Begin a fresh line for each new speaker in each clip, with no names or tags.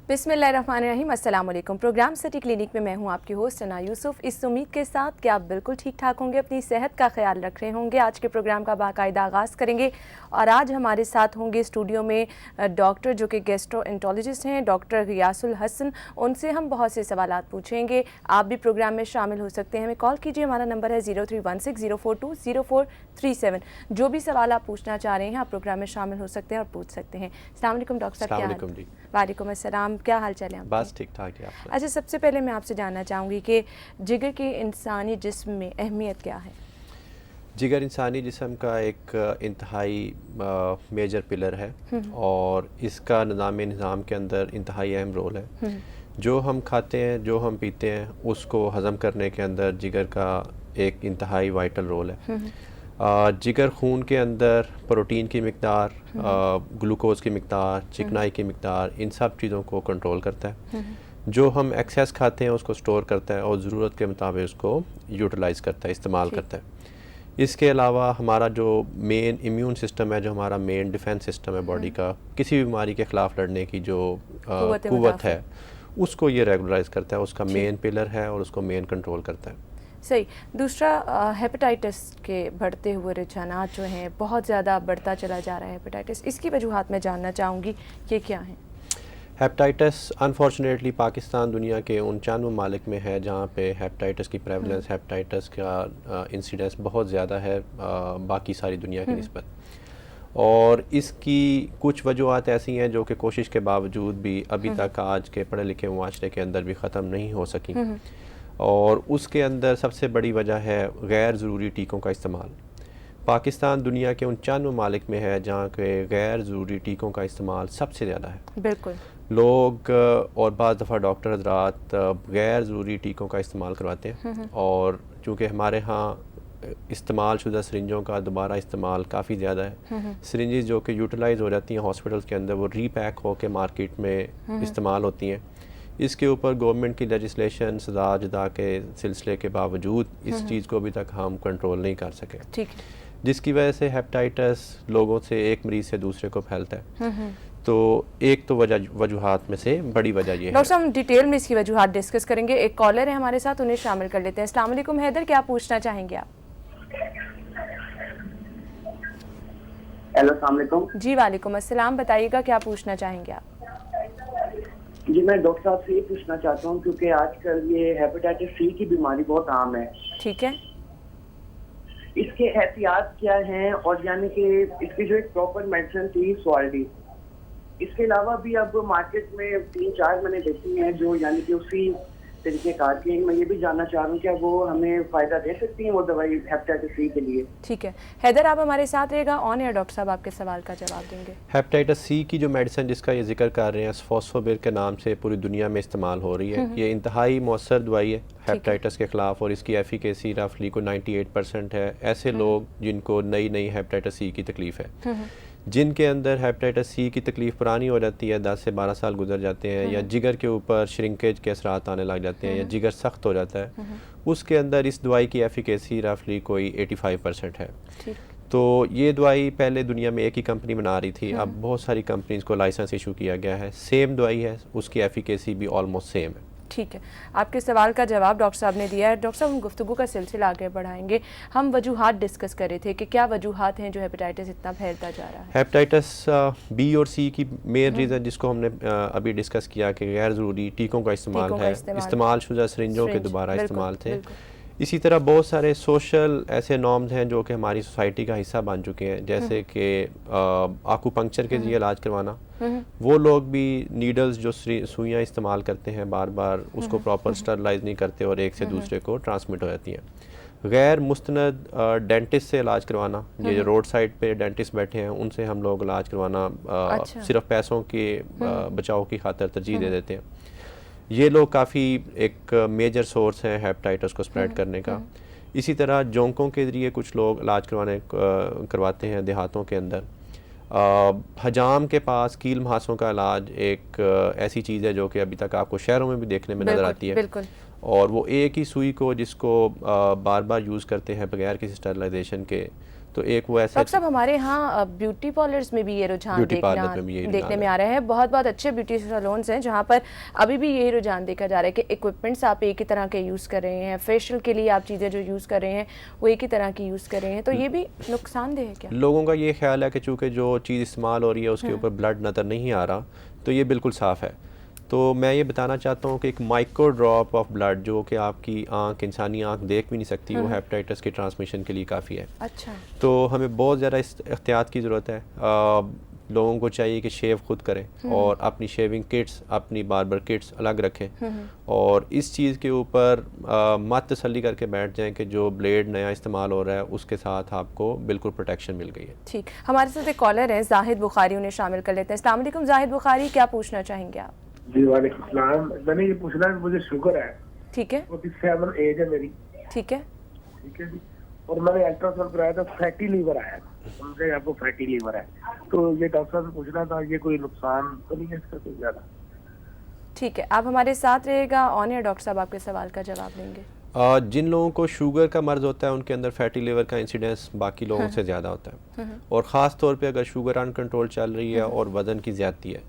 बिस्मिल्लाहिर्रहमानिर्रहीम, अस्सलाम वालेकुम। प्रोग्राम सिटी क्लिनिक में मैं हूं आपकी होस्ट अना यूसुफ। इस उम्मीद के साथ कि आप बिल्कुल ठीक ठाक होंगे, अपनी सेहत का ख्याल रख रहे होंगे। आज के प्रोग्राम का बाकायदा आगाज़ करेंगे और आज हमारे साथ होंगे स्टूडियो में डॉक्टर जो कि गैस्ट्रोएंटरोलॉजिस्ट हैं, डॉक्टर गियासुल हसन। उनसे हम बहुत से सवालात पूछेंगे। आप भी प्रोग्राम में शामिल हो सकते हैं, हमें कॉल कीजिए। हमारा नंबर है 031604200437। जो भी सवाल आप पूछना चाह रहे हैं आप प्रोग्राम में शामिल हो सकते हैं और पूछ सकते हैं। अस्सलाम वालेकुम डॉक्टर साहब, क्या हाल? वालेकुम अस्सलाम, क्या हाल चाल है आप?
बस ठीक ठाक है।
अच्छा, सबसे पहले मैं आपसे जानना चाहूँगी कि जिगर की इंसानी जिस्म में अहमियत क्या है?
जिगर इंसानी जिस्म का एक इंतहाई मेजर पिलर है और इसका निज़ाम के अंदर इंतहाई अहम रोल है। जो हम खाते हैं, जो हम पीते हैं, उसको हज़म करने के अंदर जिगर का एक इंतहाई वाइटल रोल है। जिगर खून के अंदर प्रोटीन की मिक़दार, ग्लूकोज़ की मिक़दार, चिकनाई की मिक़दार, इन सब चीज़ों को कंट्रोल करता है। जो हम एक्सेस खाते हैं उसको स्टोर करता है और ज़रूरत के मुताबिक उसको यूटिलाइज़ करता है, इस्तेमाल करता है। इसके अलावा हमारा जो मेन इम्यून सिस्टम है, जो हमारा मेन डिफेंस सिस्टम है बॉडी का, किसी भी बीमारी के ख़िलाफ़ लड़ने की जो क़ुव्वत है, उसको ये रेगुलराइज़ करता है। उसका मेन पिलर है और उसको मेन कंट्रोल करता है।
सही। दूसरा, हेपेटाइटिस के बढ़ते हुए रुझानात जो हैं, बहुत ज़्यादा बढ़ता चला जा रहा है हेपेटाइटिस, इसकी वजूहात मैं जानना चाहूँगी ये क्या हैं?
हेपेटाइटिस अनफॉर्चुनेटली पाकिस्तान दुनिया के उन चंद ममालिक में है जहाँ पे हेपेटाइटिस की प्रेवलेंस, हेपेटाइटिस का इंसिडेंस बहुत ज़्यादा है बाकी सारी दुनिया की निस्बत। और इसकी कुछ वजूहात ऐसी हैं जो कि कोशिश के बावजूद भी अभी तक आज के पढ़े लिखे मुआशरे के अंदर भी ख़त्म नहीं हो सकी। और उसके अंदर सबसे बड़ी वजह है गैर ज़रूरी टीकों का इस्तेमाल। पाकिस्तान दुनिया के उन चंद ममालिक में है जहाँ के गैर ज़रूरी टीकों का इस्तेमाल सबसे ज़्यादा है।
बिल्कुल।
लोग और बाज़ दफ़ा डॉक्टर हज़रात गैर ज़रूरी टीकों का इस्तेमाल करवाते हैं और चूँकि हमारे यहाँ इस्तेमाल शुदा सरिंजों का दोबारा इस्तेमाल काफ़ी ज़्यादा है। सरिंजेस जो कि यूटिलाइज़ हो जाती हैं हॉस्पिटल्स के अंदर, वो रीपैक हो के मार्केट में इस्तेमाल होती हैं। इसके ऊपर गवर्नमेंट की लेजिस्लेशन सजा जदा के सिलसिले के बावजूद इस चीज़ को अभी तक हम कंट्रोल नहीं कर सके,
ठीक,
जिसकी वजह से हेपेटाइटिस लोगों से एक मरीज़ से दूसरे को फैलता है। तो एक तो वजूहात में से बड़ी वजह ये है।
डॉक्टर साहब, हम डिटेल में इसकी वजूहात डिस्कस करेंगे। एक कॉलर है हमारे साथ, उन्हें शामिल कर लेते हैं। अस्सलाम वालेकुम हैदर, क्या पूछना चाहेंगे आप?
हेलो, अस्सलाम वालेकुम।
जी वालेकुम अस्सलाम, बताइएगा क्या पूछना चाहेंगे आप?
जी, मैं डॉक्टर साहब से ये पूछना चाहता हूँ क्योंकि आजकल ये हेपेटाइटिस सी की बीमारी बहुत आम है।
ठीक है।
इसके एहतियात क्या हैं और यानी कि इसकी जो एक प्रॉपर मेडिसिन थी सॉल्टी, इसके अलावा भी अब मार्केट में 3-4 मैंने देखी हैं जो यानी कि उसी तरीके कार की हैं। मैं ये भी जानना चाह रहा हूँ क्या वो हमें फ़ायदा दे सकती हैं वो दवाई हेपेटाइटिस सी के लिए?
ठीक है हैदर, आप हमारे साथ रहेगा ऑन एयर, डॉक्टर साहब आपके सवाल का जवाब देंगे।
हेपेटाइटिस सी की जो मेडिसिन जिसका ये जिक्र कर रहे हैं, फॉस्फोबिर के नाम से पूरी दुनिया में इस्तेमाल हो रही है। ये इंतहाई मौसर दवाई है हेपेटाइटिस के ख़िलाफ़ और इसकी एफिकेसी रफली को 98% है। ऐसे लोग जिनको नई हेपेटाइटिस सी की तकलीफ़ है, जिनके अंदर हेपेटाइटिस सी की तकलीफ़ पुरानी हो जाती है, 10 से 12 साल गुजर जाते हैं, या जिगर के ऊपर श्रिंकेज के असरात आने लग जाते हैं, या जिगर सख्त हो जाता है, उसके अंदर इस दवाई की एफिकेसी रफली कोई 85% है। तो ये दवाई पहले दुनिया में एक ही कंपनी बना रही थी, अब बहुत सारी कंपनीज़ को लाइसेंस इशू किया गया है। सेम दवाई है, उसकी एफिकेसी भी ऑलमोस्ट सेम है।
ठीक है, आपके सवाल का जवाब डॉक्टर साहब ने दिया है। डॉक्टर साहब, हम गुफ्तगू का सिलसिला आगे बढ़ाएंगे। हम वजूहात डिस्कस कर रहे थे कि क्या वजूहात हैं जो हेपेटाइटिस इतना फैलता जा रहा है।
हेपेटाइटिस बी और सी की मेन रीज़न जिसको हमने अभी डिस्कस किया कि गैर ज़रूरी टीकों का इस्तेमाल है, इस्तेमाल शुदा सरिंजों के दोबारा इस्तेमाल थे। इसी तरह बहुत सारे सोशल ऐसे नॉर्म्स हैं जो कि हमारी सोसाइटी का हिस्सा बन चुके हैं, जैसे कि आकुपंक्चर के लिए इलाज करवाना। वो लोग भी नीडल्स जो सुइयाँ इस्तेमाल करते हैं बार बार, उसको प्रॉपर स्टरलाइज नहीं करते और एक से दूसरे को ट्रांसमिट हो जाती हैं। गैर मुस्तनद डेंटिस्ट से इलाज करवाना, ये जो रोड साइड पे डेंटिस्ट बैठे हैं उनसे हम लोग इलाज करवाना सिर्फ पैसों के बचाव की खातिर तरजीह दे देते हैं। ये लोग काफ़ी एक मेजर सोर्स हैं हेपेटाइटिस को स्प्रेड करने का। इसी तरह जोंकों के ज़रिए कुछ लोग इलाज करवाते हैं देहातों के अंदर। हजाम के पास कील मुहासों का इलाज एक ऐसी चीज़ है जो कि अभी तक आपको शहरों में भी देखने में नज़र आती है। और वो एक ही सुई को जिसको बार बार यूज़ करते हैं बगैर किसी स्टरलाइजेशन के, तो एक वो ऐसा
डॉक्टर साहब हमारे यहाँ ब्यूटी पार्लर्स में भी ये रुझान देखने में आ रहा है। बहुत बहुत अच्छे ब्यूटी सैलून्स हैं जहाँ पर अभी भी ये रुझान देखा जा रहा है कि इक्विपमेंट्स आप एक ही तरह के यूज़ कर रहे हैं, फेशियल के लिए आप चीज़ें जो यूज़ कर रहे हैं वो एक ही तरह की यूज़ कर रहे हैं, तो ये भी नुकसानदेह है क्या?
लोगों का ये ख्याल है कि चूँकि जो चीज़ इस्तेमाल हो रही है उसके ऊपर ब्लड नज़र नहीं आ रहा, तो ये बिल्कुल साफ़ है। तो मैं ये बताना चाहता हूँ कि एक माइक्रो ड्रॉप ऑफ ब्लड जो कि आपकी आंख, इंसानी आंख देख भी नहीं सकती, वो हेपेटाइटिस के ट्रांसमिशन के लिए काफ़ी है।
अच्छा।
तो हमें बहुत ज़्यादा एहतियात की ज़रूरत है। लोगों को चाहिए कि शेव खुद करें और अपनी शेविंग किट्स, अपनी बार्बर किट्स अलग रखें और इस चीज़ के ऊपर मत तसल्ली करके बैठ जाएं कि जो ब्लेड नया इस्तेमाल हो रहा है उसके साथ आपको बिल्कुल प्रोटेक्शन मिल गई है।
ठीक, हमारे साथ एक कॉलर है जाहिद बुखारी, उन्हें शामिल कर लेते हैं। अस्सलाम वालेकुम जाहिद बुखारी, क्या पूछना चाहेंगे आप?
जी वालेकुम सलाम। मैंने ये पूछना है, मुझे शुगर है।
ठीक है।
47 एज है मेरी।
ठीक है।
ठीक है जी। और मैंने अल्ट्रासाउंड कराया था, फैटी लीवर आया, उनसे आपको फैटी लीवर है। तो ये डॉक्टर साहब से पूछना था, ये कोई नुकसान तो नहीं है इसका कोई ज्यादा?
ठीक है, आप हमारे साथ रहेगा, ऑन एयर डॉक्टर साहब आपके सवाल का जवाब देंगे।
जिन लोगों को शुगर का मर्ज़ होता है उनके अंदर फैटी लिवर का इंसिडेंस बाकी लोगों से ज़्यादा होता है और ख़ास तौर पे अगर शुगर अनकंट्रोल चल रही है और वज़न की ज़्यादती है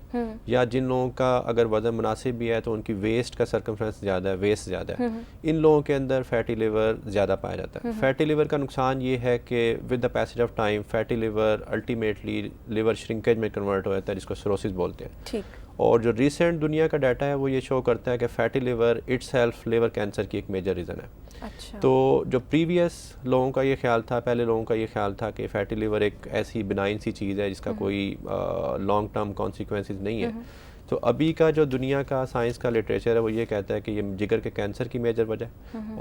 या जिन लोगों का अगर वज़न मुनासिब भी है तो उनकी वेस्ट का सर्कमफ्रेंस ज़्यादा है, वेस्ट ज़्यादा है, इन लोगों के अंदर फैटी लिवर ज़्यादा पाया जाता है। फैटी लिवर का नुकसान ये है कि with the passage of time fatty liver ultimately liver shrinkage में कन्वर्ट हो जाता है, जिसको सिरोसिस बोलते हैं।
ठीक।
और जो रिसेंट दुनिया का डाटा है वो ये शो करता है कि fatty liver itself liver cancer की एक मेजर रीज़न है।
अच्छा।
तो जो प्रीवियस लोगों का ये ख्याल था, पहले लोगों का ये ख्याल था कि फैटी लिवर एक ऐसी बिनाइन सी चीज़ है जिसका कोई लॉन्ग टर्म कॉन्सिक्वेंसेस नहीं है। तो अभी का जो दुनिया का साइंस का लिटरेचर है वो ये कहता है कि ये जिगर के कैंसर की मेजर वजह है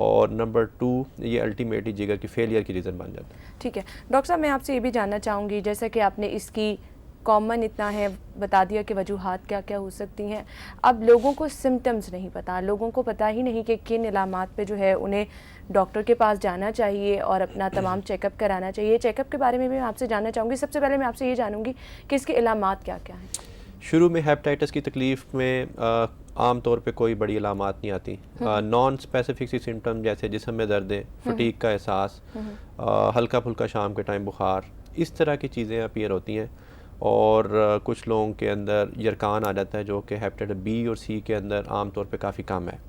और नंबर 2 ये अल्टीमेटली जिगर की फेलियर की रीज़न बन जाता है।
ठीक है डॉक्टर साहब, मैं आपसे ये भी जानना चाहूँगी, जैसा कि आपने इसकी कॉमन इतना है बता दिया कि वजूहात क्या क्या हो सकती हैं, अब लोगों को सिम्टम्स नहीं पता, लोगों को पता ही नहीं कि किन इलामात पे जो है उन्हें डॉक्टर के पास जाना चाहिए और अपना तमाम चेकअप कराना चाहिए। चेकअप के बारे में भी मैं आपसे जानना चाहूँगी। सबसे पहले मैं आपसे ये जानूँगी कि इसके इलामात क्या क्या हैं।
शुरू में हेपेटाइटिस की तकलीफ़ में आम तौर पे कोई बड़ी अलामात नहीं आती। नॉन स्पेसिफिक सी सिम्टम जैसे जिस्म में दर्दें, फटीग का एहसास, हल्का फुल्का शाम के टाइम बुखार, इस तरह की चीज़ें अपीयर होती हैं। और कुछ लोगों के अंदर यरकान आ जाता है जो कि हेपेटाइटिस बी और सी के अंदर आम तौर पे काफ़ी कम है।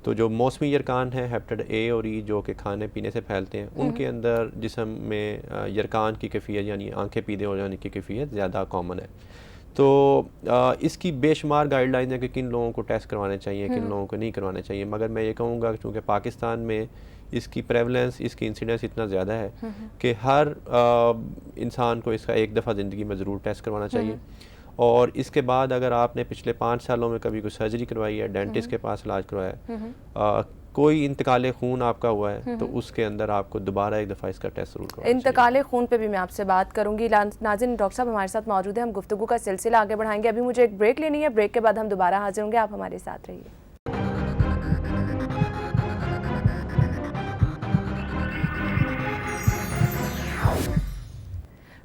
तो जो मौसमी यरकान है हेपेटाइटिस ए और ई जो कि खाने पीने से फैलते हैं, उनके अंदर जिस्म में यरकान की कैफियत यानी आंखें पीले हो जाने की कैफियत ज़्यादा कॉमन है। तो इसकी बेशुमार गाइडलाइन है कि किन लोगों को टेस्ट करवाने चाहिए, किन लोगों को नहीं करवाने चाहिए, मगर मैं ये कहूँगा कि चूँकि पाकिस्तान में इसकी प्रेवलेंस, इसकी इंसिडेंस इतना ज़्यादा है कि हर इंसान को इसका एक दफ़ा ज़िंदगी में ज़रूर टेस्ट करवाना चाहिए। और इसके बाद अगर आपने पिछले 5 सालों में कभी कोई सर्जरी करवाई है, डेंटिस्ट के पास इलाज करवाया है, कोई इंतकाल खून आपका हुआ है तो उसके अंदर आपको दोबारा एक दफ़ा इसका टेस्ट जरूर करवाना चाहिए।
इंतकाल खून पे भी मैं आपसे बात करूंगी। नाज़रीन, डॉक्टर साहब हमारे साथ मौजूद है, हम गुफ्तगू का सिलसिला आगे बढ़ाएंगे। अभी मुझे एक ब्रेक लेनी है, ब्रेक के बाद हम दोबारा हाजिर होंगे, आप हमारे साथ रहिए।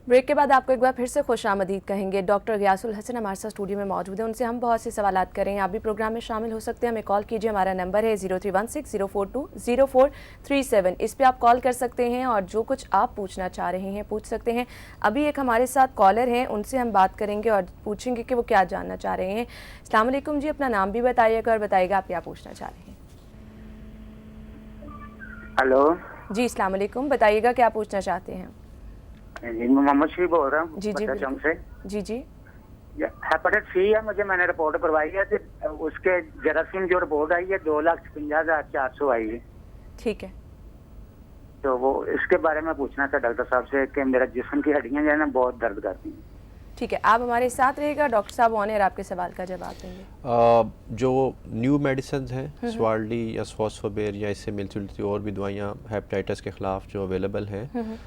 ब्रेक के बाद आपको एक बार फिर से खुशामदीद कहेंगे। डॉक्टर गियासुल हसन हमारे साथ स्टूडियो में मौजूद है, उनसे हम बहुत से सवालात करेंगे। आप भी प्रोग्राम में शामिल हो सकते हैं, हमें कॉल कीजिए। हमारा नंबर है 0316-042-0437। इस पे आप कॉल कर सकते हैं और जो कुछ आप पूछना चाह रहे हैं पूछ सकते हैं। अभी एक हमारे साथ कॉलर हैं, उनसे हम बात करेंगे और पूछेंगे कि वो क्या जानना चाह रहे हैं। अस्सलाम वालेकुम जी, अपना नाम भी बताइएगा और बताइएगा आप क्या पूछना चाह रहे हैं।
हेलो
जी, अस्सलाम वालेकुम, बताइएगा क्या पूछना चाहते हैं।
जी, मैं मोहम्मद शफी बोल रहा हूँ।
जी जी
से
जी जी
हेपेटाइटिस सी है, मुझे मैंने रिपोर्ट करवाई है, तो उसके जरासीम जो रिपोर्ट आई है 2,50,400 आई है।
ठीक है,
तो वो इसके बारे में पूछना था डॉक्टर साहब से कि मेरा जिस्म की हड्डियां जो है ना बहुत दर्द करती हैं।
ठीक है, आप हमारे साथ रहेगा, डॉक्टर साहब ऑन एयर आपके सवाल का जवाब देंगे।
जो न्यू मेडिसिन हैं स्वाल्डी या स्वासफोबेर या इससे मिलती जुलती और भी दवाइयाँ हेपेटाइटिस के ख़िलाफ़ जो अवेलेबल हैं,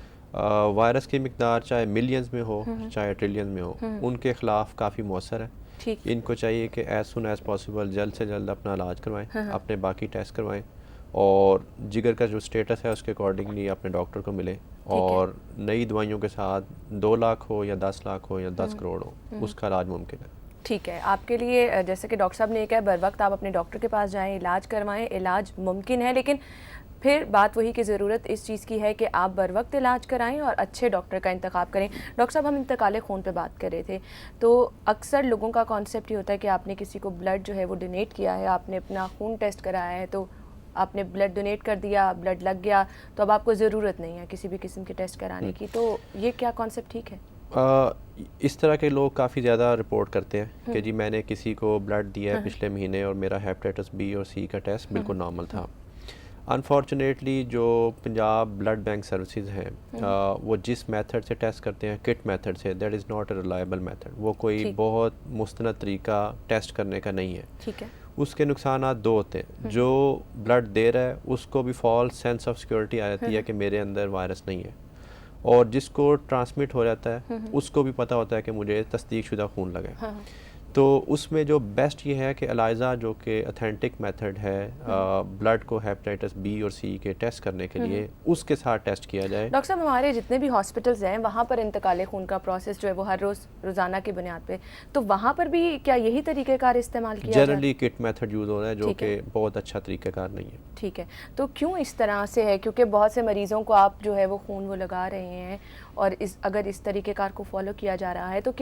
वायरस की मिकदार चाहे मिलियंस में हो चाहे ट्रिलियन में हो, उनके ख़िलाफ़ काफ़ी मौसर है।
ठीक,
इनको चाहिए कि एज़ सुन एज़ पॉसिबल जल्द से जल्द अपना इलाज करवाएं, अपने बाकी टेस्ट करवाएं और जिगर का जो स्टेटस है उसके अकॉर्डिंगली अपने डॉक्टर को मिले और नई दवाइयों के साथ 2 लाख हो या 10 लाख हो या 10 करोड़ हो, उसका इलाज मुमकिन है।
ठीक है, आपके लिए जैसे कि डॉक्टर साहब ने कहा बर वक्त आप अपने डॉक्टर के पास जाएं, इलाज करवाएं, इलाज मुमकिन है, लेकिन फिर बात वही की ज़रूरत इस चीज़ की है कि आप बर वक्त इलाज कराएं और अच्छे डॉक्टर का इंतखाब करें। डॉक्टर साहब, हम इंतकाल खून पे बात कर रहे थे, तो अक्सर लोगों का कॉन्सेप्ट ये होता है कि आपने किसी को ब्लड जो है वो डोनेट किया है, आपने अपना खून टेस्ट कराया है, तो आपने ब्लड डोनेट कर दिया, ब्लड लग गया, तो अब आपको ज़रूरत नहीं है किसी भी किस्म के टेस्ट कराने की, तो ये क्या कॉन्सेप्ट ठीक है?
इस तरह के लोग काफ़ी ज़्यादा रिपोर्ट करते हैं कि जी मैंने किसी को ब्लड दिया है पिछले महीने और मेरा हेपेटाइटिस बी और सी का टेस्ट बिल्कुल नॉर्मल था। अनफॉर्चुनेटली जो पंजाब ब्लड बैंक सर्विसेज हैं वो जिस मेथड से टेस्ट करते हैं, किट मेथड से, that is not a reliable method. वो कोई बहुत मुस्तनद तरीका टेस्ट करने का नहीं है।
ठीक है।
उसके नुकसान दो होते हैं। जो ब्लड दे रहा है उसको भी फॉल्स सेंस ऑफ सिक्योरिटी आ जाती है कि मेरे अंदर वायरस नहीं है, और जिसको ट्रांसमिट हो जाता है उसको भी पता होता है कि मुझे तस्दीक शुदा खून लगा है। तो उसमें जो बेस्ट ये है कि एलाइज़ा जो कि अथेंटिक मेथड है ब्लड को हेपेटाइटिस बी और सी के टेस्ट करने के लिए, उसके साथ टेस्ट किया जाए।
डॉक्टर साहब, हमारे जितने भी हॉस्पिटल्स हैं वहाँ पर इंतकाल खून का प्रोसेस जो है वो हर रोज़ाना की बुनियाद पे, तो वहाँ पर भी क्या यही तरीक़ेकार इस्तेमाल किया जाए?
जनरली किट मेथड यूज़ हो रहा है जो कि बहुत अच्छा तरीक़ाकार नहीं है।
ठीक है, तो क्यों इस तरह से है? क्योंकि बहुत से मरीज़ों को आप जो है वो खून वो लगा रहे हैं, और अगर इस तरीक़ेकार को फॉलो किया जा रहा है तो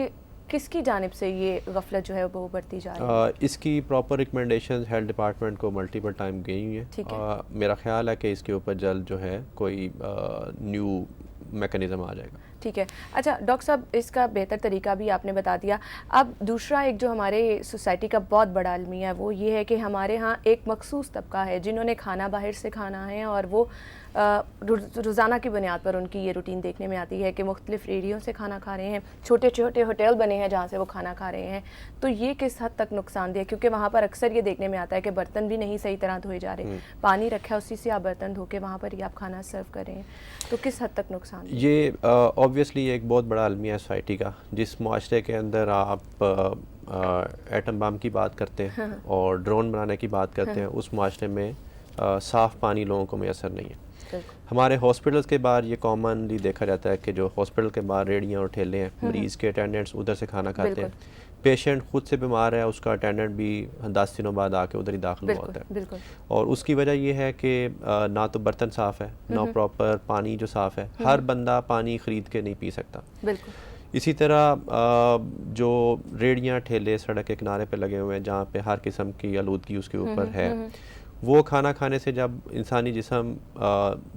किसकी जानिब से ये गफलत जो है वो बढ़ती जा रही है?
इसकी प्रॉपर रिकमेंडेशन हेल्थ डिपार्टमेंट को मल्टीपल टाइम गई हुई है। मेरा ख्याल है कि इसके ऊपर जल्द जो है कोई न्यू मैकेनिज़्म आ जाएगा।
ठीक है। अच्छा डॉक्टर साहब, इसका बेहतर तरीका भी आपने बता दिया। अब दूसरा एक जो हमारे सोसाइटी का बहुत बड़ा अलमिया है वो ये है कि हमारे यहाँ एक मखसूस तबका है जिन्होंने खाना बाहर से खाना है, और वो रोज़ाना की बुनियाद पर उनकी ये रूटीन देखने में आती है कि मुख्तलिफ़ रेडियों से खाना खा रहे हैं, छोटे छोटे होटल बने हैं जहाँ से वो खाना खा रहे हैं। तो ये किस हद तक नुकसानदेह, क्योंकि वहाँ पर अक्सर ये देखने में आता है कि बर्तन भी नहीं सही तरह धोए जा रहे, पानी रखा है उसी से आप बर्तन धो के वहाँ पर ही आप खाना सर्व कर रहे हैं, तो किस हद तक नुकसान?
ये ऑब्वियसली एक बहुत बड़ा अलमिया है सोसाइटी का। जिस माशरे के अंदर आप एटम बम की बात करते हैं और ड्रोन बनाने की बात करते हैं, उस माशरे में साफ़ पानी लोगों को मैसर नहीं है। हमारे हॉस्पिटल्स के बाहर ये कॉमनली देखा जाता है कि जो हॉस्पिटल के बाहर रेडियाँ और ठेले हैं, मरीज़ के अटेंडेंट्स उधर से खाना खाते हैं। पेशेंट खुद से बीमार है, उसका अटेंडेंट भी 10 दिनों बाद आके उधर ही दाखिल होता है। और उसकी वजह ये है कि ना तो बर्तन साफ़ है, ना प्रॉपर पानी जो साफ़ है। हर बंदा पानी ख़रीद के नहीं पी सकता। इसी तरह जो रेडियाँ ठेले सड़क के किनारे पे लगे हुए हैं जहाँ पे हर किस्म की आलूदगी उसके ऊपर है, वो खाना खाने से जब इंसानी जिस्म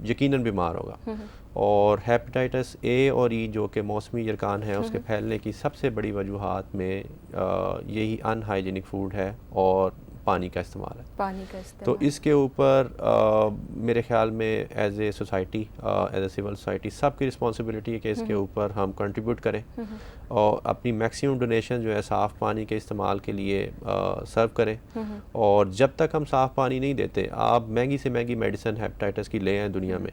यकीनन बीमार होगा, और हेपेटाइटिस ए और ई जो कि मौसमी यरकान है उसके फैलने की सबसे बड़ी वजूहात में यही अनहाइजीनिक फूड है और पानी का इस्तेमाल है। तो इसके ऊपर मेरे ख्याल में as a society, as a civil society, सबकी रिस्पॉन्सिबिलिटी है कि इसके ऊपर हम कंट्रीब्यूट करें और अपनी मैक्सिमम डोनेशन जो है साफ़ पानी के इस्तेमाल के लिए सर्व करें। और जब तक हम साफ़ पानी नहीं देते, आप महंगी से महंगी मेडिसिन हेपेटाइटिस की ले आएँ दुनिया में,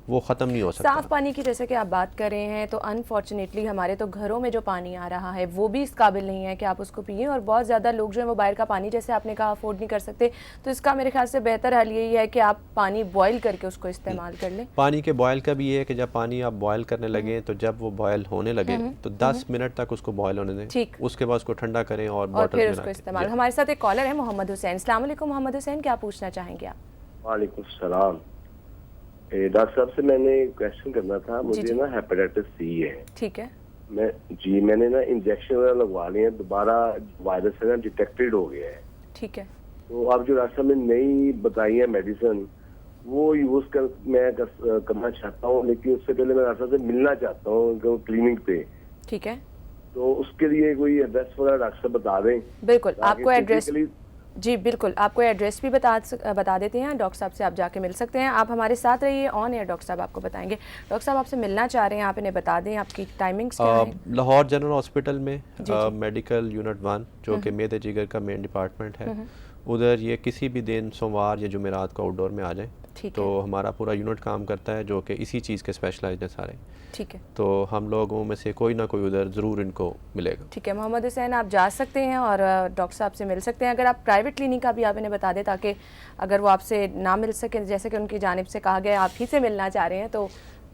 वो ख़त्म नहीं हो सकता।
साफ़ पानी की जैसे कि आप बात कर रहे हैं, तो अनफॉर्चुनेटली हमारे तो घरों में जो पानी आ रहा है वो भी इस काबिल नहीं है कि आप उसको पिएं, और बहुत ज़्यादा लोग जो है वो बाहर का पानी, जैसे आपने कहा, अफोर्ड नहीं कर सकते। तो इसका मेरे ख्याल से बेहतर हल यही है कि आप पानी बॉयल करके उसको इस्तेमाल कर लें।
पानी के बॉयल का भी ये है कि जब पानी आप बॉयल करने लगे तो जब वो बॉयल होने लगे तो 10 मिनट तक उसको बॉयल होने दें।
ठीक।
उसके बाद उसको ठंडा करें और
फिर उसको इस्तेमाल। हमारे साथ एक कॉलर है मोहम्मद हुसैन। अस्सलाम वालेकुम मोहम्मद हुसैन, क्या पूछना चाहेंगे आप?
वालेकुम सलाम। डॉक्टर साहब से मैंने क्वेश्चन करना था। मुझे ना हेपेटाइटिस सी है।
ठीक है।
मैंने ना इंजेक्शन वगैरह लगवा लिए हैं, दोबारा वायरस है ना डिटेक्टेड हो गया है।
ठीक है।
तो आप जो डॉक्टर साहब ने नई बताई है मेडिसिन, वो यूज करना चाहता हूँ, लेकिन उससे पहले मैं डॉक्टर से मिलना चाहता हूँ क्लिनिक पे।
ठीक है।
तो उसके लिए कोई एड्रेस वगैरह डॉक्टर साहब बता दें।
बिल्कुल, आपको एड्रेस, जी बिल्कुल, आपको एड्रेस भी बता देते हैं। डॉक्टर साहब से आप जाके मिल सकते हैं। आप हमारे साथ रहिए, ऑन एयर डॉक्टर साहब आपको बताएंगे। डॉक्टर साहब आपसे मिलना चाह रहे हैं, आप इन्हें बता दें आपकी टाइमिंग्स क्या हैं?
लाहौर जनरल हॉस्पिटल में मेडिकल यूनिट 1 जो कि मेदे जिगर का मेन डिपार्टमेंट है, उधर ये किसी भी दिन सोमवार या जुमेरात को आउटडोर में आ जाए। तो हमारा पूरा यूनिट काम करता है जो कि इसी चीज़ के स्पेशलाइज्ड हैं सारे।
ठीक है।
तो हम लोगों में से कोई ना कोई उधर ज़रूर इनको मिलेगा।
ठीक है मोहम्मद हुसैन, आप जा सकते हैं और डॉक्टर साहब से मिल सकते हैं। अगर आप प्राइवेट क्लिनिक का भी आप इन्हें बता दें, ताकि अगर वो आपसे ना मिल सके, जैसे कि उनकी जानिब से कहा गया आप ही से मिलना चाह रहे हैं, तो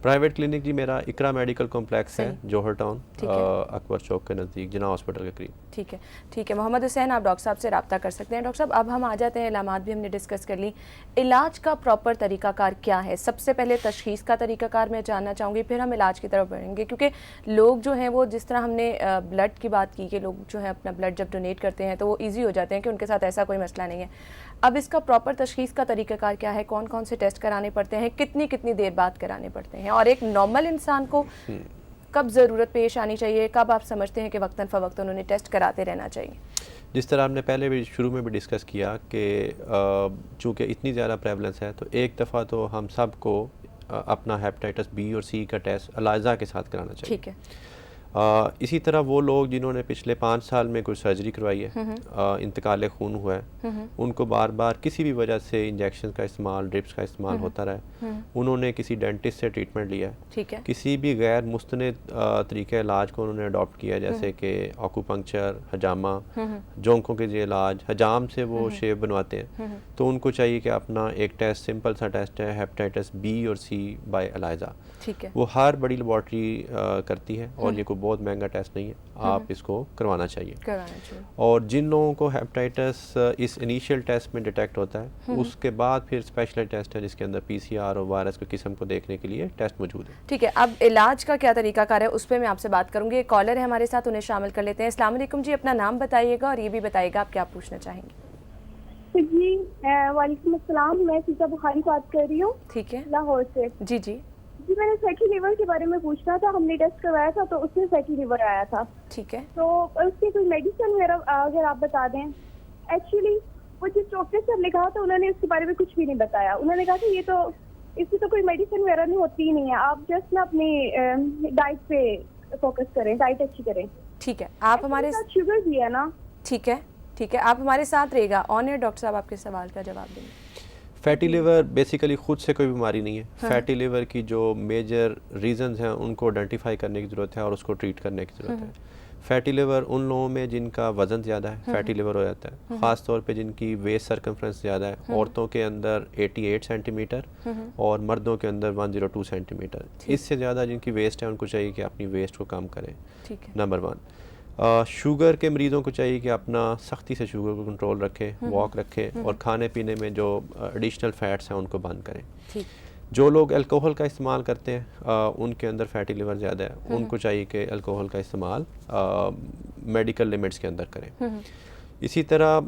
प्राइवेट क्लिनिक जी मेरा इकरा मेडिकल कॉम्प्लेक्स है,
सही।
जौहर टाउन,
ठीक है।
अकबर चौक के नज़दीक, जिना हॉस्पिटल के करीब।
ठीक है, ठीक है। मोहम्मद हुसैन, आप डॉक्टर साहब से रब्ता कर सकते हैं। डॉक्टर साहब, अब हम आ जाते हैं, इलामात भी हमने डिस्कस कर ली, इलाज का प्रॉपर तरीकाकार क्या है? सबसे पहले तशखीस का तरीकाकार मैं जानना चाहूँगी, फिर हम इलाज की तरफ बढ़ेंगे, क्योंकि लोग जो हैं वो, जिस तरह हमने ब्लड की बात की कि लोग जो है अपना ब्लड जब डोनेट करते हैं तो वो ईजी हो जाते हैं कि उनके साथ ऐसा कोई मसला नहीं है। अब इसका प्रॉपर तशखीस का तरीकाकार क्या है? कौन कौन से टेस्ट कराने पड़ते हैं, कितनी कितनी देर बाद कराने पड़ते हैं, और एक नॉर्मल इंसान को कब ज़रूरत पेश आनी चाहिए, कब आप समझते हैं कि वक्तन फ़वक्तन उन्होंने टेस्ट कराते रहना चाहिए?
जिस तरह हमने पहले भी शुरू में भी डिस्कस किया कि चूँकि इतनी ज़्यादा प्रेवलेंस है, तो एक दफ़ा तो हम सब को अपना हेपेटाइटिस बी और सी का टेस्ट अलाइजा के साथ कराना चाहिए।
ठीक है।
इसी तरह वो लोग जिन्होंने पिछले 5 साल में कोई सर्जरी करवाई है, इंतकाल खून हुआ है, उनको बार बार किसी भी वजह से इंजेक्शन का इस्तेमाल, ड्रिप्स का इस्तेमाल होता रहा है, उन्होंने किसी डेंटिस्ट से ट्रीटमेंट लिया है,
ठीक है।
किसी भी गैर मुस्तनद तरीके इलाज को उन्होंने अडॉप्ट किया, जैसे कि ऑक्यूपंक्चर, हजामा, जोंकों के जो इलाज, हजाम से वो शेप बनवाते हैं, तो उनको चाहिए कि अपना एक टेस्ट, सिंपल सा टेस्ट है हेपेटाइटिस बी और सी बाय अलाइजा,
ठीक है।
वो हर बड़ी लेबॉर्ट्री करती है, और ये कोई बहुत महंगा टेस्ट नहीं है, आप इसको करवाना चाहिए। और जिन लोगों को हेपेटाइटिस इस इनिशियल टेस्ट में डिटेक्ट होता है, उसके बाद फिर स्पेशल टेस्ट है जिसके अंदर पीसीआर और वायरस की किस्म को देखने के लिए टेस्ट मौजूद है।
ठीक है, अब इलाज का क्या तरीकाकार है उस पर मैं आपसे बात करूंगी। एक कॉलर है हमारे साथ, उन्हें शामिल कर लेते हैं। अस्सलाम वालेकुम जी, अपना नाम बताइएगा और ये भी बताइएगा आप क्या पूछना चाहेंगे।
जी वालेकुम अस्सलाम, मैं सीता बुखारी बात कर रही हूँ,
ठीक है।
लाहौर से।
जी जी
जी, मैंने फैटी लिवर के बारे में पूछना था। हमने टेस्ट करवाया था तो उसमें फैटी लिवर आया था।
ठीक है।
तो उसकी कोई मेडिसिन वगैरह अगर आप बता दें। एक्चुअली वो जिस डॉक्टर से हमने कहा था उन्होंने इसके बारे में कुछ भी नहीं बताया। उन्होंने कहा कि ये तो इसकी तो कोई मेडिसिन वगैरह नहीं होती ही नहीं है, आप जस्ट ना अपनी डाइट पे फोकस करें, डाइट अच्छी करें।
ठीक है, आप हमारे
साथ शुगर भी है ना?
ठीक है, ठीक है, आप हमारे साथ रहेगा। ऑन एयर डॉक्टर साहब आपके सवाल का जवाब देंगे।
फैटी लिवर बेसिकली खुद से कोई बीमारी नहीं है। फैटी लिवर की जो मेजर रीजंस हैं उनको आइडेंटिफाई करने की ज़रूरत है और उसको ट्रीट करने की ज़रूरत है। फैटी लिवर उन लोगों में जिनका वज़न ज़्यादा है, फैटी लिवर हो जाता है, ख़ास तौर पे जिनकी वेस्ट सर्कमफ्रेंस ज़्यादा है। औरतों के अंदर 88 सेंटीमीटर और मर्दों के अंदर 102 सेंटीमीटर। इससे ज़्यादा जिनकी वेस्ट है उनको चाहिए कि अपनी वेस्ट को कम करें। नंबर 1। शुगर के मरीज़ों को चाहिए कि अपना सख्ती से शुगर को कंट्रोल रखें, वॉक रखें, और खाने पीने में जो एडिशनल फ़ैट्स हैं उनको बंद करें। जो लोग अल्कोहल का इस्तेमाल करते हैं उनके अंदर फैटी लिवर ज़्यादा है, उनको चाहिए कि अल्कोहल का इस्तेमाल मेडिकल लिमिट्स के अंदर करें। इसी तरह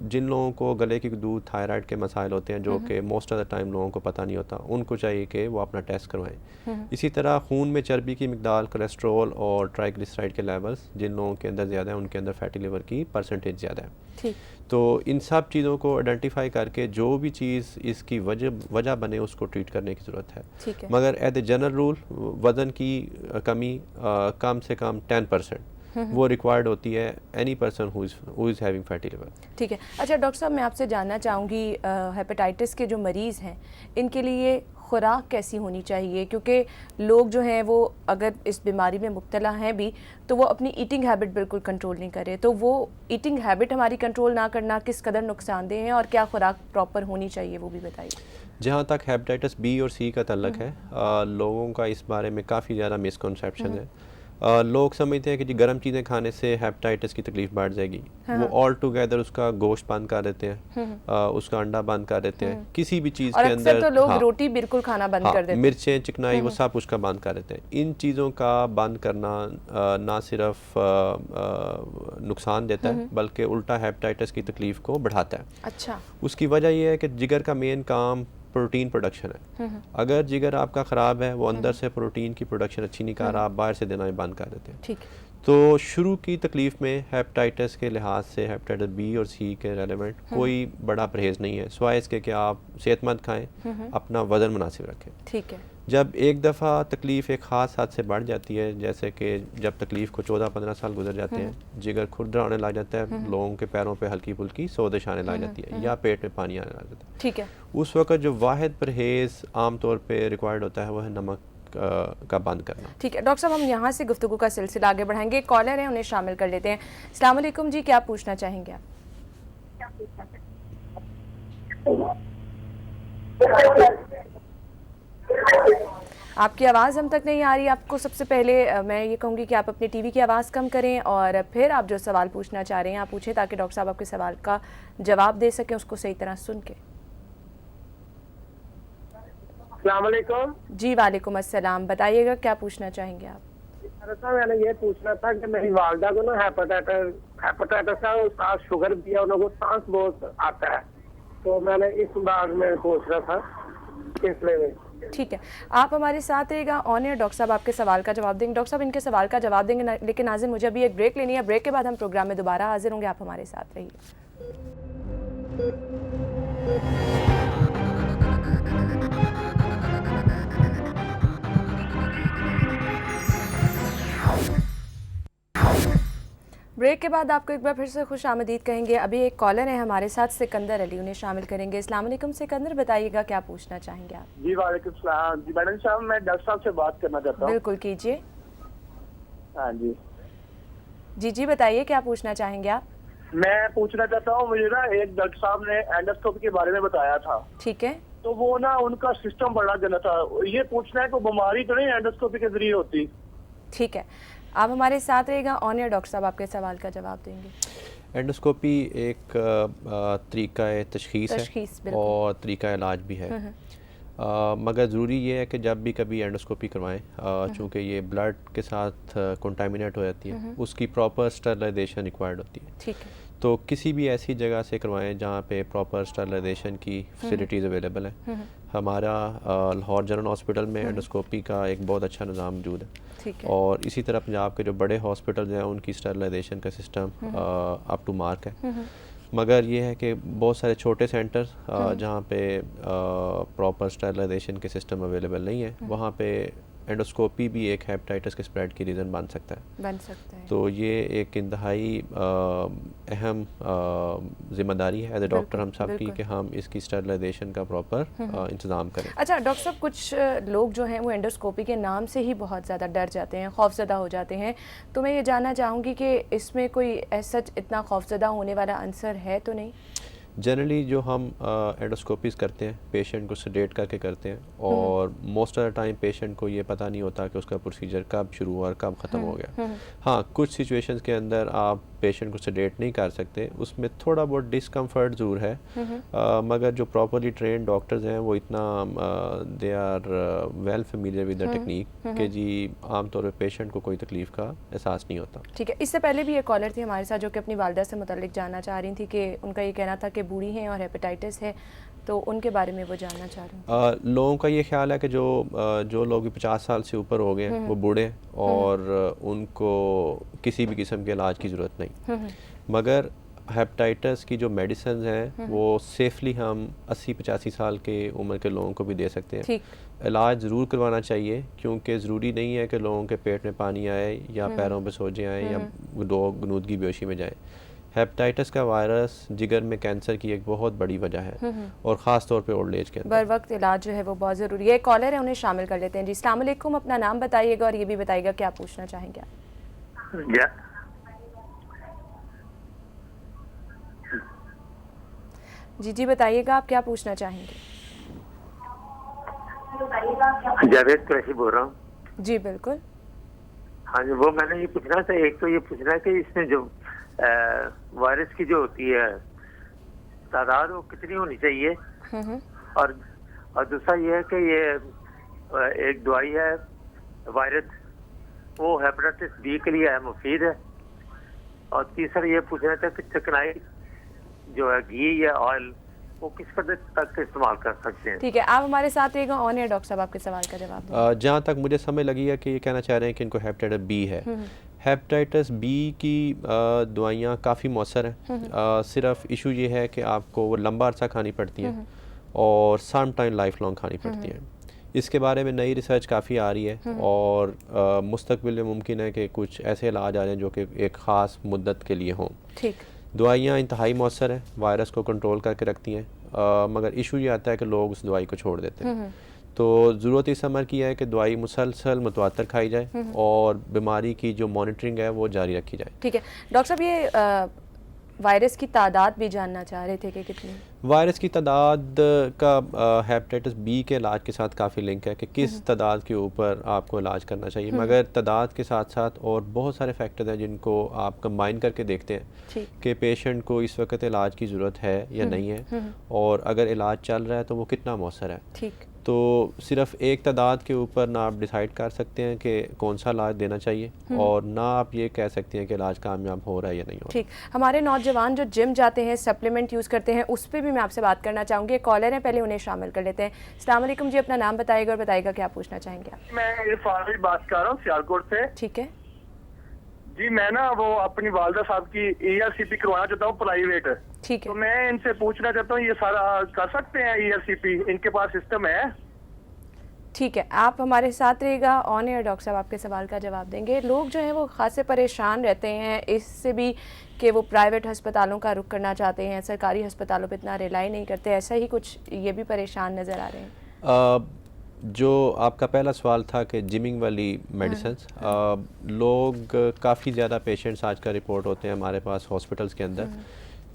जिन लोगों को गले की दूध, थायराइड के मसाइल होते हैं जो कि मोस्ट ऑफ द टाइम लोगों को पता नहीं होता, उनको चाहिए कि वो अपना टेस्ट करवाएं। इसी तरह खून में चर्बी की मिकदार, कोलेस्ट्रॉल और ट्राइग्लिसराइड के लेवल्स जिन लोगों के अंदर ज़्यादा है उनके अंदर फैटी लिवर की परसेंटेज ज़्यादा है। तो इन सब चीज़ों को आइडेंटिफाई करके जो भी चीज़ इसकी वजह बने उसको ट्रीट करने की ज़रूरत है। मगर एज ए जनरल रूल वज़न की कमी कम से कम 10% वो रिक्वायर्ड होती है any person who is having fatty liver.
ठीक है। अच्छा डॉक्टर साहब, मैं आपसे जानना चाहूँगी हेपेटाइटिस के जो मरीज़ हैं इनके लिए खुराक कैसी होनी चाहिए, क्योंकि लोग जो हैं वो अगर इस बीमारी में मुब्तला हैं भी तो वो अपनी ईटिंग हैबिट बिल्कुल कंट्रोल नहीं करे, तो वो ईटिंग हैबिट हमारी कंट्रोल ना करना किस कदर नुकसानदेह है और क्या खुराक प्रॉपर होनी चाहिए वो भी बताइए।
जहाँ तक हेपेटाइटिस बी और सी का तल्लक है, लोगों का इस बारे में काफ़ी ज़्यादा मिसकंसेप्शन है। लोग समझते हैं कि जी गर्म चीज़ें खाने से हेपेटाइटिस की तकलीफ बढ़ जाएगी। वो ऑल टुगेदर उसका गोश्त बंद कर देते हैं, उसका अंडा बंद कर देते हैं, किसी भी चीज़ के अंदर
तो लोग रोटी बिल्कुल खाना बंद कर देते हैं,
मिर्चें, चिकनाई, वो सब उसका बंद कर देते हैं। इन चीज़ों का बंद करना ना सिर्फ नुकसान देता है बल्कि उल्टा हेपेटाइटिस की तकलीफ को बढ़ाता है।
अच्छा।
उसकी वजह यह है कि जिगर का मेन काम प्रोटीन प्रोडक्शन है। अगर जिगर आपका ख़राब है, वो अंदर से प्रोटीन की प्रोडक्शन अच्छी नहीं कर रहा, आप बाहर से देना ही बंद कर देते हैं।
ठीक।
तो शुरू की तकलीफ़ में हेपेटाइटिस के लिहाज से हेपेटाइटिस बी और सी के रेलेवेंट कोई बड़ा परहेज़ नहीं है, सिवाय इसके कि आप सेहतमंद खाएं, अपना वज़न मुनासिब रखें।
ठीक है।
जब एक दफ़ा तकलीफ़ एक ख़ास हद से बढ़ जाती है, जैसे कि जब तकलीफ़ को 14-15 साल गुजर जाते हैं, जिगर खुरदरा होने लग जाता है, लोगों के पैरों पे हल्की फुल्की सोजिश आने लग जाती है या पेट में पानी आने लग जाता है।
ठीक है।
उस वक्त जो वाहिद परहेज़ आम तौर पे रिक्वायर्ड होता है वो है नमक का बंद करना। ठीक
है डॉक्टर साहब, हम यहाँ से गुफ्तगू का सिलसिला आगे बढ़ाएंगे। कॉलर हैं, उन्हें शामिल कर लेते हैं। अस्सलाम वालेकुम जी, क्या पूछना चाहेंगे आप? आपकी आवाज़ हम तक नहीं आ रही। आपको सबसे पहले मैं ये कहूँगी कि आप अपने टीवी की आवाज़ कम करें और फिर आप जो सवाल पूछना चाह रहे हैं आप पूछें, ताकि डॉक्टर साहब आपके सवाल का जवाब दे सकें उसको सही तरह सुन के।
अस्सलाम वालेकुम।
जी वालेकुम अस्सलाम, बताइएगा क्या पूछना चाहेंगे आप?
मैंने ये पूछना था कि मेरी वालदा को ना हेपेटाइटिस है और साथ शुगर भी है, उन लोगों को सांस बहुत आता है, तो मैंने इस बारे में पूछ रहा था सिलसिले में।
ठीक है, आप हमारे साथ रहेगा ऑन एयर, डॉक्टर साहब आपके सवाल का जवाब देंगे। डॉक्टर साहब इनके सवाल का जवाब देंगे, लेकिन नाज़िन मुझे अभी एक ब्रेक लेनी है। ब्रेक के बाद हम प्रोग्राम में दोबारा हाजिर होंगे, आप हमारे साथ रहिए। ब्रेक के बाद आपको एक बार फिर से खुश आमदीद कहेंगे। अभी एक कॉलर है हमारे साथ, सिकंदर अली, उन्हें शामिल करेंगे। अस्सलाम वालेकुम सिकंदर, बताइएगा क्या पूछना चाहेंगे आप?
जी वालेकुम सलाम। जी मैडम साहब, मैं डॉक्टर साहब से बात करना चाहता हूँ।
बिल्कुल कीजिए।
हाँ जी
जी बताइए क्या पूछना चाहेंगे आप?
मैं पूछना चाहता हूँ, मुझे ना एक डॉक्टर साहब ने एंडोस्कोपी के बारे में बताया था,
ठीक है।
तो वो ना उनका सिस्टम बड़ा गलत था। ये पूछना है कोई बीमारी तो नहीं एंडोस्कोपी के जरिए होती?
ठीक है, आप हमारे साथ रहेगा ऑन एयर, डॉक्टर साहब आपके सवाल का जवाब देंगे।
एंडोस्कोपी एक तरीका तशखीस है और तरीका इलाज भी है। मगर ज़रूरी ये है कि जब भी कभी एंडोस्कोपी करवाएं, चूँकि ये ब्लड के साथ कंटामिनेट हो जाती है, उसकी प्रॉपर स्टरलाइजेशन रिक्वायर्ड होती है।
ठीक है,
तो किसी भी ऐसी जगह से करवाएं जहाँ पे प्रॉपर स्टरलाइजेशन की फैसिलिटीज़ अवेलेबल हैं। हमारा लाहौर जनरल हॉस्पिटल में एंडोस्कोपी का एक बहुत अच्छा निज़ाम मौजूद है।
ठीक है।
और इसी तरह पंजाब के जो बड़े हॉस्पिटल हैं उनकी स्टरलाइजेशन का सिस्टम अप टू मार्क है। मगर ये है कि बहुत सारे छोटे सेंटर जहाँ पे प्रॉपर स्टरलाइजेशन के सिस्टम अवेलेबल नहीं है, वहाँ पे एंडोस्कोपी भी एक हेपेटाइटिस के स्प्रेड की रीज़न बन सकता है। तो ये एक इंतहाई अहम जिम्मेदारी है एज ए डॉक्टर हम सब की कि हम इसकी स्टरलाइजेशन का प्रॉपर इंतज़ाम करें।
अच्छा डॉक्टर साहब, कुछ लोग जो हैं वो एंडोस्कोपी के नाम से ही बहुत ज़्यादा डर जाते हैं, खौफजदा हो जाते हैं, तो मैं ये जानना चाहूँगी कि इसमें कोई ऐसा इतना खौफजदा होने वाला आंसर है तो नहीं?
जनरली जो हम एंडोस्कोपीज़ करते हैं पेशेंट को सेडेट करके करते हैं, और most of the time patient को ये पता नहीं होता कि उसका प्रोसीजर कब शुरू हुआ और कब ख़त्म हो गया। हाँ, कुछ सिचुएशंस के अंदर आप पेशेंट को सेडेट नहीं कर सकते, उसमें थोड़ा बहुत डिस्कम्फर्ट ज़रूर है, मगर जो प्रॉपरली ट्रेंड डॉक्टर्स हैं वो इतना they are well familiar with the technique कि जी आमतौर पर पेशेंट को कोई तकलीफ़ का एहसास नहीं होता।
ठीक है, इससे पहले भी एक कॉलर थी हमारे साथ जो कि अपनी वालदा से मुताल्लिक जानना चाह रही थी कि उनका ये कहना था कि बूढ़ी हैं और हेपेटाइटिस है, तो उनके बारे में वो जानना चाह रहे हैं।
लोगों का ये ख्याल है कि जो लोग भी 50 साल से ऊपर हो गए हैं वो बूढ़े हैं और उनको किसी भी किस्म के इलाज की ज़रूरत नहीं, मगर हेपेटाइटिस की जो मेडिसिन हैं वो सेफली हम 80-85 साल के उम्र के लोगों को भी दे सकते हैं। इलाज ज़रूर करवाना चाहिए, क्योंकि ज़रूरी नहीं है कि लोगों के पेट में पानी आए या पैरों पे सोजे आए या लोग गनूदगी बेहोशी में जाएं। हेपेटाइटिस का वायरस जिगर में कैंसर की एक बहुत बड़ी वजह है और ख़ास तौर पे ओल्ड एज के अंदर
बर वक्त इलाज जो है वो बहुत ज़रूरी है। कॉलर है, उन्हें शामिल कर लेते हैं। जी अस्सलाम वालेकुम, अपना नाम बताइएगा और ये भी बताइएगा क्या पूछना चाहेंगे आप? जी बताइएगा आप क्या पूछना चाहेंगे?
जावेद कुरैशी बोल रहा हूँ।
जी बिल्कुल।
हाँ जी, वो मैंने ये पूछना था, एक तो ये पूछना है कि इसमें जो वायरस की जो होती है तादाद वो कितनी होनी चाहिए, और दूसरा ये है कि ये एक दवाई है वायरस, वो हेपेटाइटिस बी के लिए है, मुफीद है, और तीसरा ये पूछना था कि चिकनाई जो है घी या ऑयल वो किस कदर तक इस्तेमाल कर सकते हैं? ठीक है,
आप हमारे साथ रहेगा ऑन एयर, डॉक्टर साहब आपके सवाल का जवाब दें।
जहाँ तक मुझे समझ लगी है कि ये कहना चाह रहे हैं कि इनको हेपेटाइटिस बी है। हेपेटाइटिस बी की दवाइयाँ काफ़ी मौसर हैं, सिर्फ इशू ये है कि आपको वो लंबा अरसा खानी पड़ती हैं और सम टाइम लाइफ लॉन्ग खानी पड़ती हैं। इसके बारे में नई रिसर्च काफ़ी आ रही है और मुस्तकबिल में मुमकिन है कि कुछ ऐसे इलाज आ रहे हैं जो कि एक ख़ास मुद्दत के लिए हों।
ठीक,
दवाइयाँ इंतहाई मौसर हैं, वायरस को कंट्रोल करके रखती हैं, मगर इशू ये आता है कि लोग उस दवाई को छोड़ देते हैं। तो ज़रूरत इस अमर की है कि दवाई मुसलसल मुतवातर खाई जाए और बीमारी की जो मॉनिटरिंग है वो जारी रखी जाए।
ठीक है डॉक्टर साहब, ये वायरस की तादाद भी जानना चाह रहे थे कि कितनी?
वायरस की तादाद का हेपेटाइटिस बी के इलाज के साथ काफ़ी लिंक है कि किस तादाद के ऊपर आपको इलाज करना चाहिए, मगर तादाद के साथ साथ और बहुत सारे फैक्टर हैं जिनको आप कंबाइन करके देखते हैं कि पेशेंट को इस वक्त इलाज की ज़रूरत है या नहीं है, और अगर इलाज चल रहा है तो वो कितना मौसर है।
ठीक।
तो सिर्फ एक तादाद के ऊपर ना आप डिसाइड कर सकते हैं कि कौन सा इलाज देना चाहिए, और ना आप ये कह सकते हैं कि इलाज कामयाब हो रहा है या नहीं हो रहा।
ठीक। हमारे नौजवान जो जिम जाते हैं, सप्लीमेंट यूज़ करते हैं, उस पर भी मैं आपसे बात करना चाहूँगी। कॉलर हैं, पहले उन्हें शामिल कर लेते हैं। अस्सलाम वालेकुम जी, अपना नाम बताइएगा और बताइएगा क्या पूछना चाहेंगे आप।
मैं इरफान भी बात कर रहा हूँ सियालकोट से।
ठीक है
जी, मैं ना वो अपनी वालदा साहब की ERCP करवाना चाहता हूँ प्राइवेट।
ठीक
तो
है।
मैं इनसे पूछना चाहता हूँ ये सारा कर सकते हैं ERCP, इनके पास सिस्टम है?
ठीक है, आप हमारे साथ रहिएगा, ऑन एयर डॉक्टर साहब आपके सवाल का जवाब देंगे। लोग जो हैं वो खासे परेशान रहते हैं इससे भी कि वो प्राइवेट अस्पतालों का रुख करना चाहते हैं, सरकारी अस्पतालों पे इतना रिलाई नहीं करते, ऐसा ही कुछ ये भी परेशान नज़र आ रहे हैं।
जो आपका पहला सवाल था कि जिमिंग वाली मेडिसिन, लोग काफ़ी ज़्यादा पेशेंट्स आज का रिपोर्ट होते हैं हमारे पास हॉस्पिटल्स के अंदर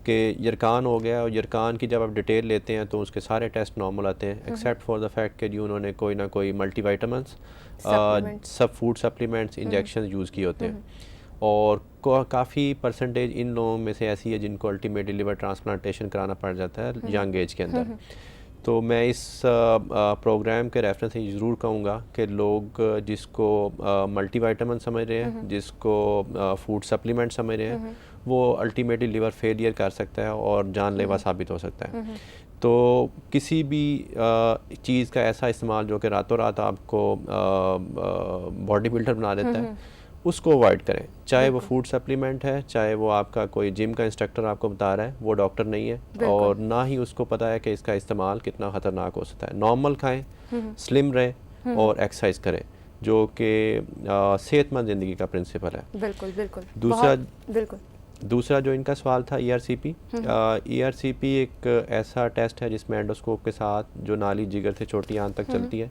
कि यरकान हो गया, और यरकान की जब आप डिटेल लेते हैं तो उसके सारे टेस्ट नॉर्मल आते हैं एक्सेप्ट फॉर द फैक्ट कि जी उन्होंने कोई ना कोई मल्टीविटामिन्स, सब फूड सप्लीमेंट्स, इंजेक्शन यूज़ किए होते हैं, और काफ़ी परसेंटेज इन लोगों में से ऐसी है जिनको अल्टीमेटली लिवर ट्रांसप्लांटेशन कराना पड़ जाता है यंग एज के अंदर। तो मैं इस प्रोग्राम के रेफरेंस से ज़रूर कहूँगा कि लोग जिसको मल्टीविटामिन समझ रहे हैं, जिसको फूड सप्लीमेंट समझ रहे हैं, वो अल्टीमेटली लिवर फेलियर कर सकता है और जानलेवा साबित हो सकता है। तो किसी भी चीज़ का ऐसा इस्तेमाल जो कि रातों रात आपको बॉडी बिल्डर बना देता है, उसको अवॉइड करें। चाहे वो फूड सप्लीमेंट है, चाहे वो आपका कोई जिम का इंस्ट्रक्टर आपको बता रहा है, वो डॉक्टर नहीं है, और ना ही उसको पता है कि इसका इस्तेमाल कितना ख़तरनाक हो सकता है। नॉर्मल खाएं, स्लिम रहें और एक्सरसाइज करें, जो कि सेहतमंद ज़िंदगी का प्रिंसिपल है।
बिल्कुल बिल्कुल।
दूसरा जो इनका सवाल था ERCP, ERCP एक ऐसा टेस्ट है जिसमें एंडोस्कोप के साथ जो नाली जिगर से छोटी आंत तक चलती है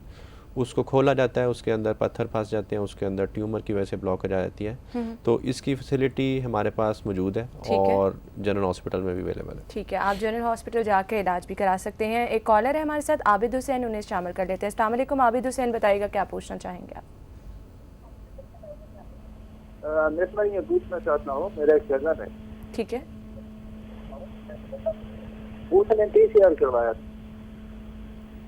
उसको खोला जाता है, उसके अंदर पत्थर फंस जाते हैं, उसके अंदर ट्यूमर की वजह से ब्लॉकेज आ जाती है। तो इसकी फैसिलिटी हमारे पास मौजूद है और जनरल हॉस्पिटल में भी अवेलेबल है।
ठीक है, आप जनरल हॉस्पिटल जाके इलाज भी करा सकते हैं। एक कॉलर है हमारे साथ, आबिद हुसैन, उन्हें शामिल कर लेते हैं। अस्सलाम वालेकुम आबिद हुसैन, बताइएगा क्या पूछना चाहेंगे आप।
मैं ये पूछना चाहता हूँ, मेरा एक कज़न है।
ठीक है।
उसने PCR करवाया,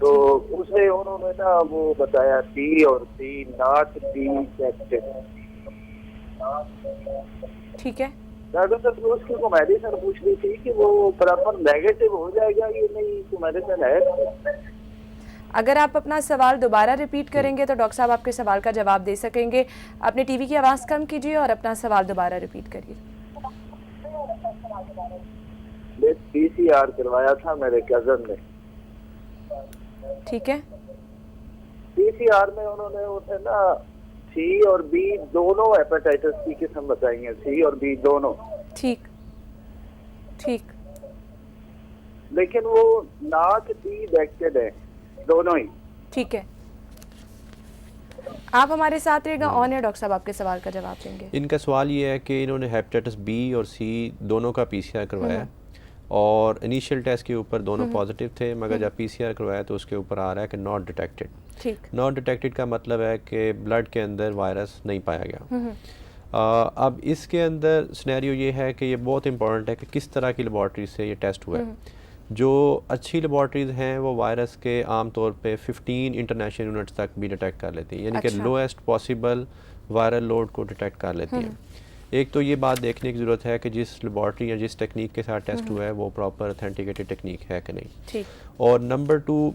तो उसे उन्होंने ना वो बताया T और C नॉट डिटेक्टेड।
ठीक है।
डॉक्टर साहब उसकी को मेडिसिन पूछ रही थी कि वो प्रॉपर नेगेटिव हो जाएगा ये नहीं, तो मेडिसिन है?
अगर आप अपना सवाल दोबारा रिपीट करेंगे तो डॉक्टर साहब आपके सवाल का जवाब दे सकेंगे। अपने टीवी की आवाज़ कम कीजिए और अपना सवाल दोबारा रिपीट करिए।
PCR करवाया था मेरे कजन ने।
ठीक है।
PCR में उन्होंने उसे ना C और B दोनों हेपेटाइटिस की किस्म बताई है, C और B दोनों।
ठीक ठीक।
लेकिन वो नॉट डिटेक्टेड है दोनों ही।
ठीक है, आप हमारे साथ रहेगा, ऑन है, डॉक्टर साहब आपके सवाल का जवाब देंगे।
इनका सवाल ये है कि इन्होंने हेपेटाइटिस B और C दोनों का PCR करवाया और इनिशियल टेस्ट के ऊपर दोनों पॉजिटिव थे, मगर जब PCR करवाया तो उसके ऊपर आ रहा है कि नॉट डिटेक्टेड।
ठीक।
नॉट डिटेक्टेड का मतलब है कि ब्लड के अंदर वायरस नहीं पाया गया। अब इसके अंदर सिनेरियो ये है कि ये बहुत इंपॉर्टेंट है कि किस तरह की लेबॉर्ट्री से ये टेस्ट हुआ है। जो अच्छी लेबॉर्ट्रीज हैं वो वायरस के आम तौर पे 15 इंटरनेशनल यूनिट्स तक भी डिटेक्ट कर लेती हैं, यानी कि लोएस्ट पॉसिबल वायरल लोड को डिटेक्ट कर लेती हैं। एक तो ये बात देखने की ज़रूरत है कि जिस लेबॉर्ट्री या जिस टेक्निक के साथ टेस्ट हुआ है वो प्रॉपर ऑथेंटिकेटेड टेक्निक है कि नहीं।
ठीक।
और नंबर 2,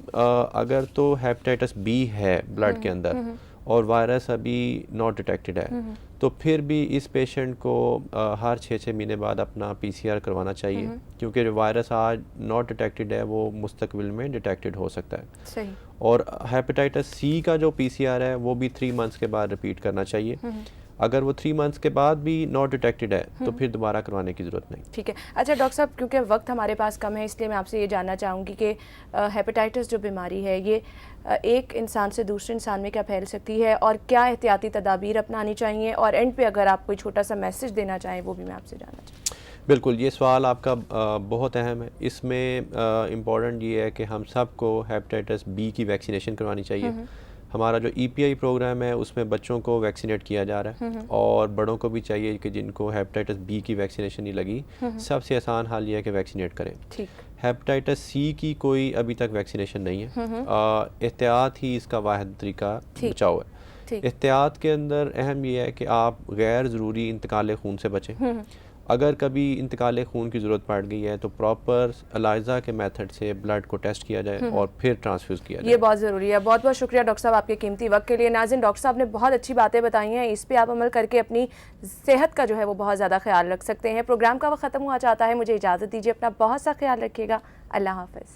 अगर तो हेपेटाइटिस B है ब्लड के अंदर और वायरस अभी नॉट डिटेक्टेड है, तो फिर भी इस पेशेंट को हर 6-6 महीने बाद अपना PCR करवाना चाहिए, क्योंकि जो वायरस आज नॉट डिटेक्टेड है वो मुस्तकबिल में डिटेक्टेड हो सकता है।
सही। और
हेपेटाइटिस C का जो PCR है वो भी 3 मंथ्स के बाद रिपीट करना चाहिए। अगर वो 3 मंथ्स के बाद भी नॉट डिटेक्टेड है तो फिर दोबारा करवाने की ज़रूरत नहीं।
ठीक है। अच्छा डॉक्टर साहब, क्योंकि वक्त हमारे पास कम है इसलिए मैं आपसे ये जानना चाहूँगी कि हेपेटाइटिस जो बीमारी है ये एक इंसान से दूसरे इंसान में क्या फैल सकती है और क्या एहतियाती तदाबीर अपनानी चाहिए, और एंड पे अगर आप कोई छोटा सा मैसेज देना चाहें वो भी मैं आपसे जानना चाहूँगी।
बिल्कुल, ये सवाल आपका बहुत अहम है। इसमें इम्पॉर्टेंट ये है कि हम सबको हेपेटाइटिस बी की वैक्सीनेशन करवानी चाहिए। हमारा जो EPI प्रोग्राम है उसमें बच्चों को वैक्सीनेट किया जा रहा है और बड़ों को भी चाहिए कि जिनको हेपेटाइटिस बी की वैक्सीनेशन नहीं लगी, सबसे आसान हाल ये है कि वैक्सीनेट करें। हेपेटाइटिस सी की कोई अभी तक वैक्सीनेशन नहीं है। एहतियात ही इसका वाहिद तरीका बचाव है। एहतियात के अंदर अहम ये है कि आप गैर ज़रूरी इंतकाल खून से बचें। अगर कभी इंतकाल खून की ज़रूरत पड़ गई है तो प्रॉपर एलाइजा के मेथड से ब्लड को टेस्ट किया जाए और फिर ट्रांसफ्यूज़ किया जाए।
ये बहुत ज़रूरी है। बहुत बहुत शुक्रिया डॉक्टर साहब आपके कीमती वक्त के लिए। नाज़रीन, डॉक्टर साहब ने बहुत अच्छी बातें बताई हैं, इस पे आप अमल करके अपनी सेहत का जो है वो बहुत ज़्यादा ख्याल रख सकते हैं। प्रोग्राम का वक्त ख़त्म हुआ चाहता है, मुझे इजाज़त दीजिए। अपना बहुत सा ख्याल रखिएगा। अल्लाह हाफ़िज़।